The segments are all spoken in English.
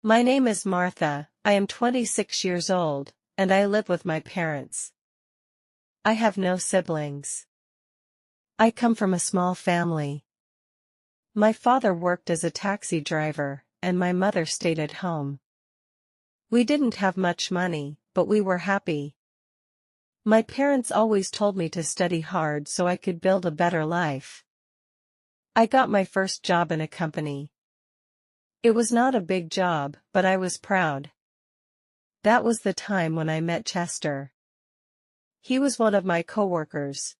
My name is Martha, I am 26 years old, and I live with my parents. I have no siblings. I come from a small family. My father worked as a taxi driver, and my mother stayed at home. We didn't have much money, but we were happy. My parents always told me to study hard so I could build a better life. I got my first job in a company. It was not a big job, but I was proud. That was the time when I met Chester. He was one of my coworkers.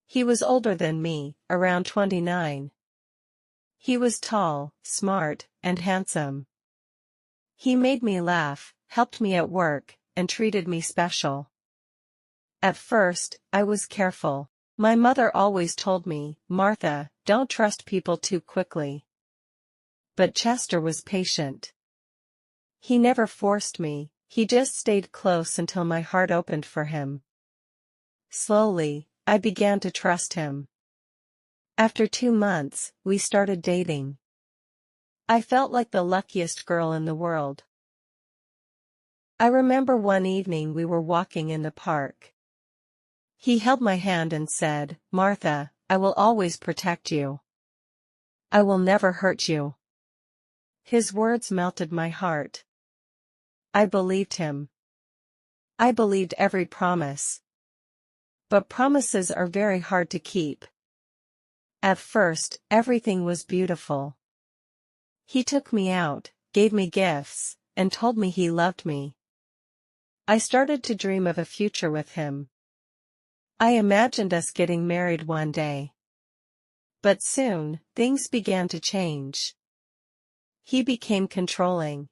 He was older than me, around 29. He was tall, smart, and handsome. He made me laugh, helped me at work, and treated me special. At first, I was careful. My mother always told me, "Martha, don't trust people too quickly." But Chester was patient. He never forced me, he just stayed close until my heart opened for him. Slowly, I began to trust him. After 2 months, we started dating. I felt like the luckiest girl in the world. I remember one evening we were walking in the park. He held my hand and said, "Martha, I will always protect you. I will never hurt you." His words melted my heart. I believed him. I believed every promise. But promises are very hard to keep. At first, everything was beautiful. He took me out, gave me gifts, and told me he loved me. I started to dream of a future with him. I imagined us getting married one day. But soon, things began to change. He became controlling.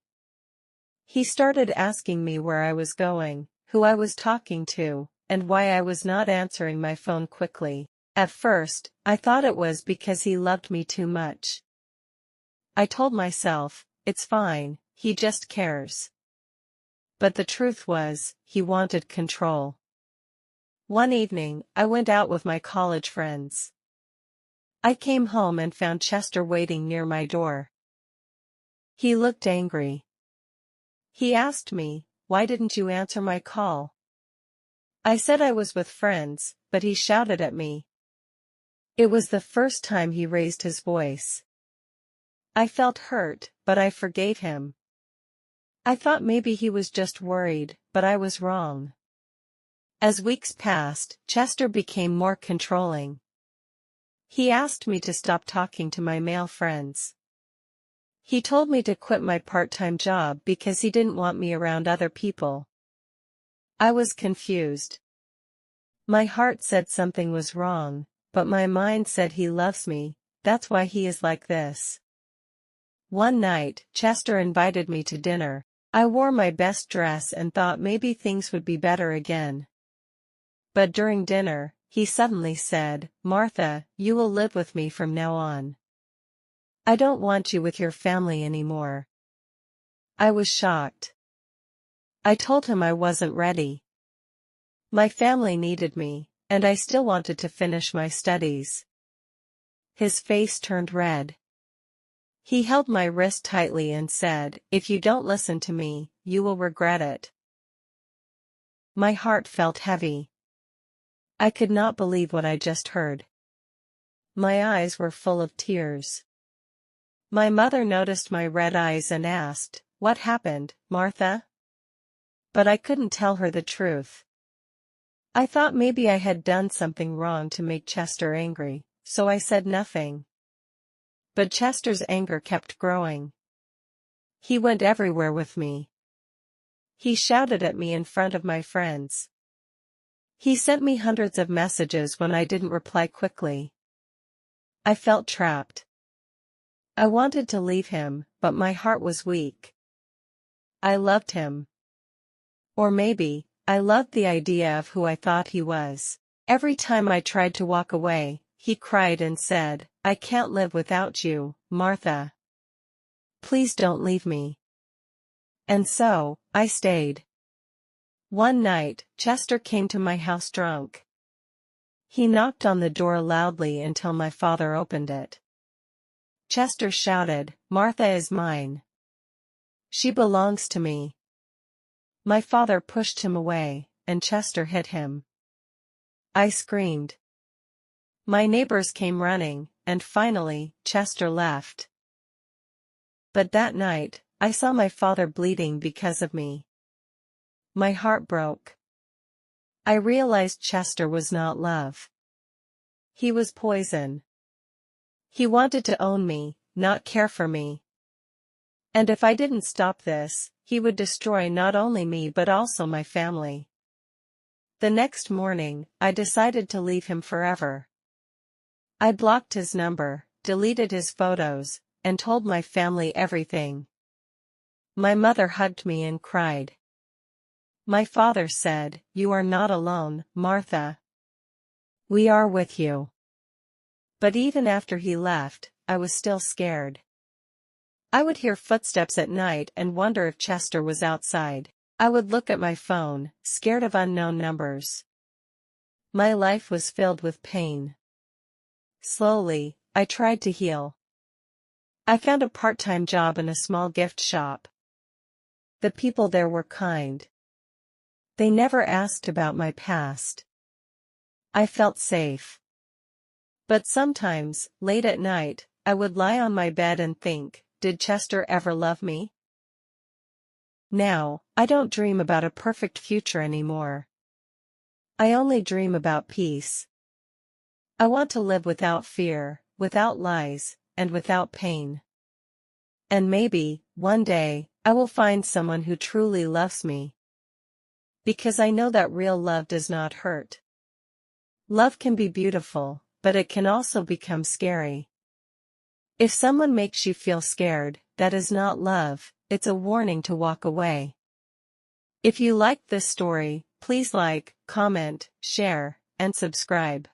He started asking me where I was going, who I was talking to, and why I was not answering my phone quickly. At first, I thought it was because he loved me too much. I told myself, it's fine, he just cares. But the truth was, he wanted control. One evening, I went out with my college friends. I came home and found Chester waiting near my door. He looked angry. He asked me, "Why didn't you answer my call?" I said I was with friends, but he shouted at me. It was the first time he raised his voice. I felt hurt, but I forgave him. I thought maybe he was just worried, but I was wrong. As weeks passed, Chester became more controlling. He asked me to stop talking to my male friends. He told me to quit my part-time job because he didn't want me around other people. I was confused. My heart said something was wrong, but my mind said he loves me, that's why he is like this. One night, Chester invited me to dinner. I wore my best dress and thought maybe things would be better again. But during dinner, he suddenly said, "Martha, you will live with me from now on. I don't want you with your family anymore." I was shocked. I told him I wasn't ready. My family needed me, and I still wanted to finish my studies. His face turned red. He held my wrist tightly and said, "If you don't listen to me, you will regret it." My heart felt heavy. I could not believe what I just heard. My eyes were full of tears. My mother noticed my red eyes and asked, "What happened, Martha?" But I couldn't tell her the truth. I thought maybe I had done something wrong to make Chester angry, so I said nothing. But Chester's anger kept growing. He went everywhere with me. He shouted at me in front of my friends. He sent me hundreds of messages when I didn't reply quickly. I felt trapped. I wanted to leave him, but my heart was weak. I loved him. Or maybe, I loved the idea of who I thought he was. Every time I tried to walk away, he cried and said, "I can't live without you, Martha. Please don't leave me." And so, I stayed. One night, Chester came to my house drunk. He knocked on the door loudly until my father opened it. Chester shouted, "Martha is mine." She belongs to me. My father pushed him away, and Chester hit him. I screamed. My neighbors came running, and finally, Chester left. But that night, I saw my father bleeding because of me. My heart broke. I realized Chester was not love. He was poison. He wanted to own me, not care for me. And if I didn't stop this, he would destroy not only me but also my family. The next morning, I decided to leave him forever. I blocked his number, deleted his photos, and told my family everything. My mother hugged me and cried. My father said, "You are not alone, Martha. We are with you." But even after he left, I was still scared. I would hear footsteps at night and wonder if Chester was outside. I would look at my phone, scared of unknown numbers. My life was filled with pain. Slowly, I tried to heal. I found a part-time job in a small gift shop. The people there were kind. They never asked about my past. I felt safe. But sometimes, late at night, I would lie on my bed and think, did Chester ever love me? Now, I don't dream about a perfect future anymore. I only dream about peace. I want to live without fear, without lies, and without pain. And maybe, one day, I will find someone who truly loves me. Because I know that real love does not hurt. Love can be beautiful, but it can also become scary. If someone makes you feel scared, that is not love, it's a warning to walk away. If you liked this story, please like, comment, share, and subscribe.